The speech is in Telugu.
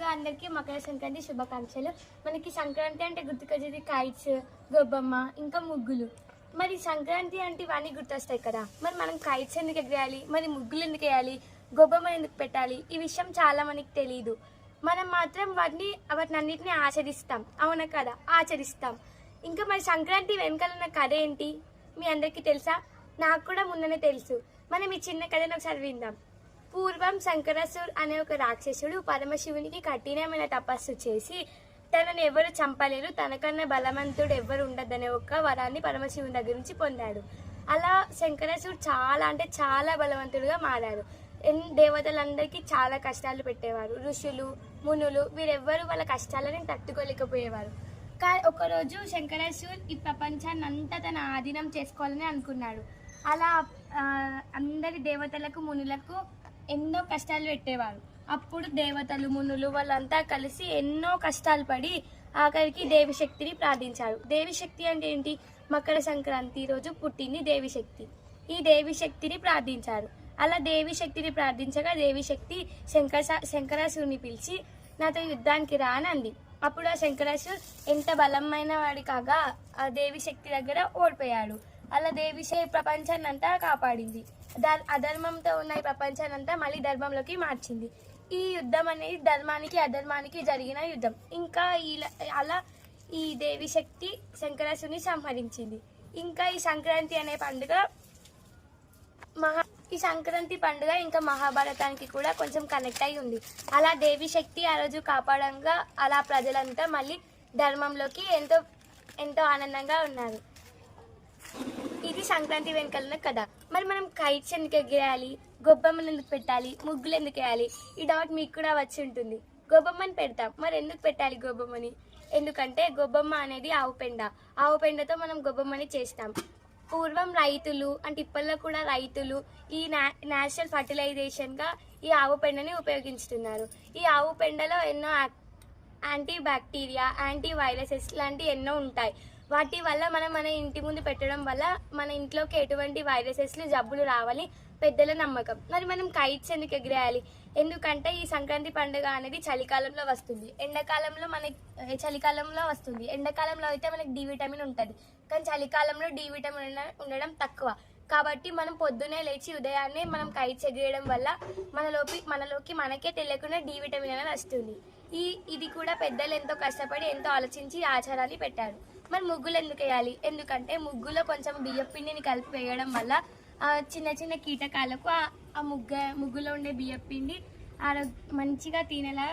ముందుగా అందరికీ మకర సంక్రాంతి శుభాకాంక్షలు. మనకి సంక్రాంతి అంటే గుర్తుకొచ్చేది కైట్స్, గొబ్బమ్మ, ఇంకా ముగ్గులు. మరి సంక్రాంతి అంటే ఇవన్నీ గుర్తొస్తాయి కదా. మరి మనం కైట్స్ ఎందుకు ఎగరేయాలి, మరి ముగ్గులు ఎందుకు వేయాలి, గొబ్బమ్మ ఎందుకు పెట్టాలి, ఈ విషయం చాలా మనకి తెలియదు. మనం మాత్రం వాటినన్నిటిని ఆచరిస్తాం, అవునా కదా, ఆచరిస్తాం. ఇంకా మరి సంక్రాంతి వెనకాల ఉన్న కథ ఏంటి మీ అందరికీ తెలుసా? నాకు కూడా ముందనే తెలుసు. మనం ఈ చిన్న కథను ఒకసారి విందాం. పూర్వం శంకరాసుర్ అనే ఒక రాక్షసుడు పరమశివునికి కఠినమైన తపస్సు చేసి తనని ఎవరు చంపలేరు, తనకన్నా బలవంతుడు ఎవరు ఉండదనే ఒక వరాన్ని పరమశివుని దగ్గర నుంచి పొందాడు. అలా శంకరాసుడు చాలా అంటే చాలా బలవంతుడుగా మారాడు. దేవతలందరికీ చాలా కష్టాలు పెట్టేవారు. ఋషులు, మునులు వీరెవ్వరూ వాళ్ళ కష్టాలని తట్టుకోలేకపోయేవారు. కానీ ఒకరోజు శంకరాసుడు ఈ ప్రపంచాన్ని అంతా తన ఆధీనం చేసుకోవాలని అనుకున్నాడు. అలా అందరి దేవతలకు, మునులకు ఎన్నో కష్టాలు పెట్టేవారు. అప్పుడు దేవతలు, మునులు వాళ్ళంతా కలిసి ఎన్నో కష్టాలు పడి ఆఖరికి దేవిశక్తిని ప్రార్థించారు. దేవిశక్తి అంటే ఏంటి? మకర సంక్రాంతి రోజు పుట్టింది దేవిశక్తి. ఈ దేవిశక్తిని ప్రార్థించారు. అలా దేవిశక్తిని ప్రార్థించగా దేవిశక్తి శంకరాసురుని పిలిచి నాతో యుద్ధానికి రా అని అంది. అప్పుడు ఆ శంకరాసురు ఎంత బలమైన వాడి కాగా ఆ దేవిశక్తి దగ్గర ఓడిపోయాడు. అలా దేవిశక్తి ప్రపంచాన్ని అంతా కాపాడింది. అధర్మంతో ఉన్న ఈ ప్రపంచాన్ని అంతా మళ్ళీ ధర్మంలోకి మార్చింది. ఈ యుద్ధం అనేది ధర్మానికి అధర్మానికి జరిగిన యుద్ధం. ఇంకా అలా ఈ దేవిశక్తి శంకరాసుని సంహరించింది. ఇంకా ఈ సంక్రాంతి అనే పండుగ ఇంకా మహాభారతానికి కూడా కొంచెం కనెక్ట్ అయి ఉంది. అలా దేవిశక్తి ఆ రోజు కాపాడంగా అలా ప్రజలంతా మళ్ళీ ధర్మంలోకి ఎంతో ఎంతో ఆనందంగా ఉన్నారు. ఇది సంక్రాంతి వెనకాల కదా. మరి మనం కైట్స్ ఎందుకు ఎగరేయాలి, గొబ్బమ్మను ఎందుకు పెట్టాలి, ముగ్గులు ఎందుకు వేయాలి, ఈ డౌట్ మీకు కూడా వచ్చి ఉంటుంది. గొబ్బమ్మని పెడతాం, మరి ఎందుకు పెట్టాలి గొబ్బమ్మని? ఎందుకంటే గొబ్బమ్మ అనేది ఆవు పెండ. ఆవు పెండతో మనం గొబ్బమ్మని చేస్తాం. పూర్వం రైతులు అంటే ఇప్పట్లో కూడా రైతులు ఈ నేచురల్ ఫర్టిలైజేషన్గా ఈ ఆవు పెండని ఉపయోగిస్తున్నారు. ఈ ఆవు పెండలో ఎన్నో యాంటీ బ్యాక్టీరియా, యాంటీ వైరసెస్ లాంటివి ఎన్నో ఉంటాయి. వాటి వల్ల మనం మన ఇంటి ముందు పెట్టడం వల్ల మన ఇంట్లోకి ఎటువంటి వైరసెస్లు, జబ్బులు రావాలి పెద్దల నమ్మకం. మరి మనం కైట్స్ ఎందుకు ఎగరేయాలి? ఎందుకంటే ఈ సంక్రాంతి పండుగ అనేది చలికాలంలో వస్తుంది. చలికాలంలో వస్తుంది. ఎండాకాలంలో అయితే మనకి డి విటమిన్ ఉంటుంది, కానీ చలికాలంలో డి విటమిన్ ఉండడం తక్కువ. కాబట్టి మనం పొద్దునే లేచి ఉదయాన్నే మనం కైట్స్ ఎగరేయడం వల్ల మనలోకి మనకే తెలియకుండా డి విటమిన్ అనేది వస్తుంది. ఇది కూడా పెద్దలు ఎంతో కష్టపడి ఎంతో ఆలోచించి ఆచారాన్ని పెట్టారు. మరి ముగ్గులు ఎందుకు వేయాలి? ఎందుకంటే ముగ్గులో కొంచెం బియ్యం పిండిని కలిపి వేయడం వల్ల చిన్న చిన్న కీటకాలకు ఆ ముగ్గులో ఉండే బియ్యం పిండి మంచిగా తినేలా